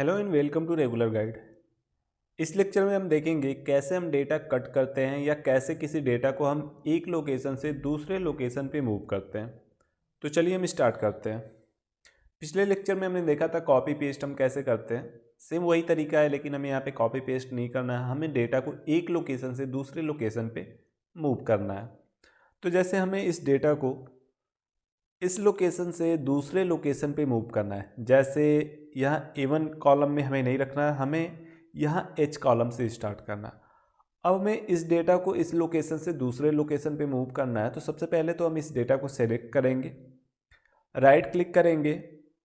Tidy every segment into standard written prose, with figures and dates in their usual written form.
Hello and welcome to regular guide. इस lecture में हम देखेंगे कैसे हम डेटा कट करते हैं या कैसे किसी डेटा को हम एक लोकेशन से दूसरे लोकेशन पे मूव करते हैं। तो चलिए हम स्टार्ट करते हैं। पिछले लेक्चर में हमने देखा था कॉपी पेस्ट हम कैसे करते हैं। सेम वही तरीका है, लेकिन हमें यहाँ पे कॉपी पेस्ट नहीं करना है, हमें डेटा को एक लोकेशन से दूसरे लोकेशन पे मूव करना है। तो जैसे हमें इस डेटा को इस लोकेशन से दूसरे लोकेशन पे मूव करना है, जैसे यहाँ A1 कॉलम में हमें नहीं रखना है, हमें यहाँ H कॉलम से स्टार्ट करना है। अब हमें इस डेटा को इस लोकेशन से दूसरे लोकेशन पे मूव करना है, तो सबसे पहले तो हम इस डेटा को सेलेक्ट करेंगे, राइट क्लिक करेंगे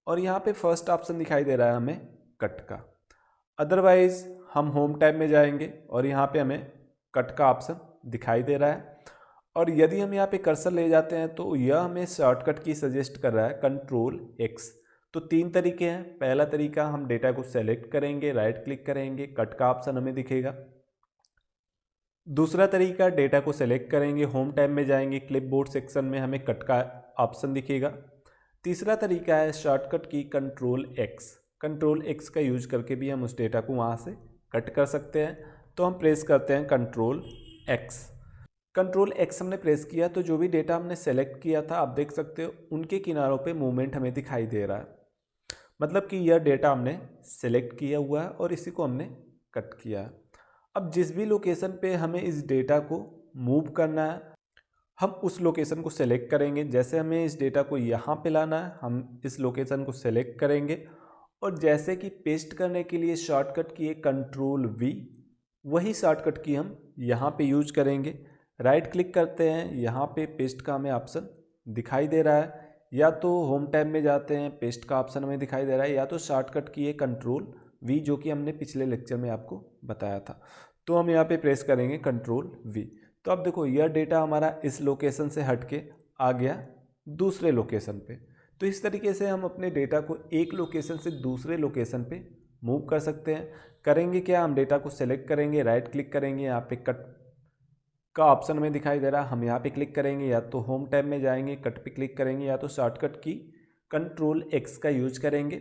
और यहाँ पे फर्स्ट ऑप्शन दिखाई दे रहा है हमें कट का। अदरवाइज हम होम टैब में जाएंगे और यहाँ पे हमें कट का ऑप्शन दिखाई दे रहा है। और यदि हम यहाँ पे कर्सर ले जाते हैं तो यह हमें शॉर्टकट की सजेस्ट कर रहा है Ctrl+X। तो तीन तरीके हैं। पहला तरीका, हम डेटा को सेलेक्ट करेंगे, राइट क्लिक करेंगे, कट का ऑप्शन हमें दिखेगा। दूसरा तरीका, डेटा को सेलेक्ट करेंगे, होम टैब में जाएंगे, क्लिपबोर्ड सेक्शन में हमें कट का ऑप्शन दिखेगा। तीसरा तरीका है शॉर्टकट की Ctrl+X। Ctrl+X का यूज करके भी हम उस डेटा को वहाँ से कट कर सकते हैं। तो हम प्रेस करते हैं Ctrl+X। Ctrl+X हमने प्रेस किया तो जो भी डेटा हमने सेलेक्ट किया था, आप देख सकते हो उनके किनारों पे मूवमेंट हमें दिखाई दे रहा है। मतलब कि यह डेटा हमने सेलेक्ट किया हुआ है और इसी को हमने कट किया है। अब जिस भी लोकेशन पे हमें इस डेटा को मूव करना है, हम उस लोकेशन को सेलेक्ट करेंगे। जैसे हमें इस डेटा को यहाँ पे लाना है, हम इस लोकेशन को सेलेक्ट करेंगे और जैसे कि पेस्ट करने के लिए शॉर्टकट की है Ctrl+V, वही शॉर्टकट की हम यहाँ पे यूज करेंगे। राइट क्लिक करते हैं, यहाँ पे पेस्ट का हमें ऑप्शन दिखाई दे रहा है, या तो होम टैब में जाते हैं, पेस्ट का ऑप्शन हमें दिखाई दे रहा है, या तो शॉर्टकट की है Ctrl+V, जो कि हमने पिछले लेक्चर में आपको बताया था। तो हम यहाँ पे प्रेस करेंगे Ctrl+V। तो अब देखो यह डेटा हमारा इस लोकेशन से हट के आ गया दूसरे लोकेशन पे। तो इस तरीके से हम अपने डेटा को एक लोकेशन से दूसरे लोकेशन पे मूव कर सकते हैं। करेंगे क्या, हम डेटा को सेलेक्ट करेंगे, राइट क्लिक करेंगे, यहाँ पे कट का ऑप्शन हमें दिखाई दे रहा है, हम यहाँ पे क्लिक करेंगे, या तो होम टैब में जाएंगे, कट पे क्लिक करेंगे, या तो शॉर्टकट की Ctrl+X का यूज करेंगे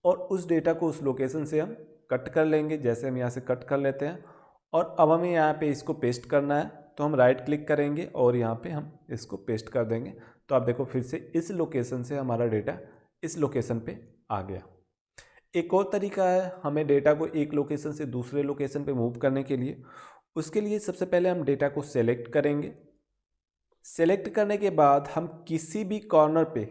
और उस डेटा को उस लोकेशन से हम कट कर लेंगे। जैसे हम यहाँ से कट कर लेते हैं और अब हमें यहाँ पे इसको पेस्ट करना है, तो हम राइट क्लिक करेंगे और यहाँ पे हम इसको पेस्ट कर देंगे। तो आप देखो फिर से इस लोकेशन से हमारा डेटा इस लोकेशन पे आ गया। एक और तरीका है हमें डेटा को एक लोकेशन से दूसरे लोकेशन पे मूव करने के लिए। उसके लिए सबसे पहले हम डेटा को सेलेक्ट करेंगे। सेलेक्ट करने के बाद हम किसी भी कॉर्नर पे,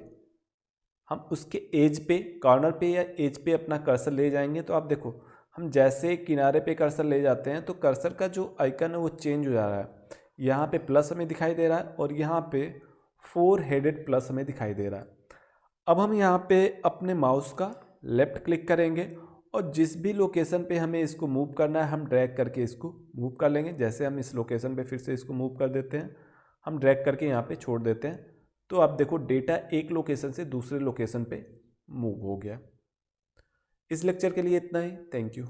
हम उसके एज पे, कॉर्नर पे या एज पे अपना कर्सर ले जाएंगे। तो आप देखो हम जैसे किनारे पे कर्सर ले जाते हैं तो कर्सर का जो आइकन है वो चेंज हो जा रहा है। यहाँ पे प्लस हमें दिखाई दे रहा है और यहाँ पे 4 हेडेड प्लस हमें दिखाई दे रहा है। अब हम यहाँ पे अपने माउस का लेफ्ट क्लिक करेंगे और जिस भी लोकेशन पे हमें इसको मूव करना है, हम ड्रैग करके इसको मूव कर लेंगे। जैसे हम इस लोकेशन पे फिर से इसको मूव कर देते हैं, हम ड्रैग करके यहाँ पे छोड़ देते हैं। तो आप देखो डेटा एक लोकेशन से दूसरे लोकेशन पे मूव हो गया। इस लेक्चर के लिए इतना ही। Thank you.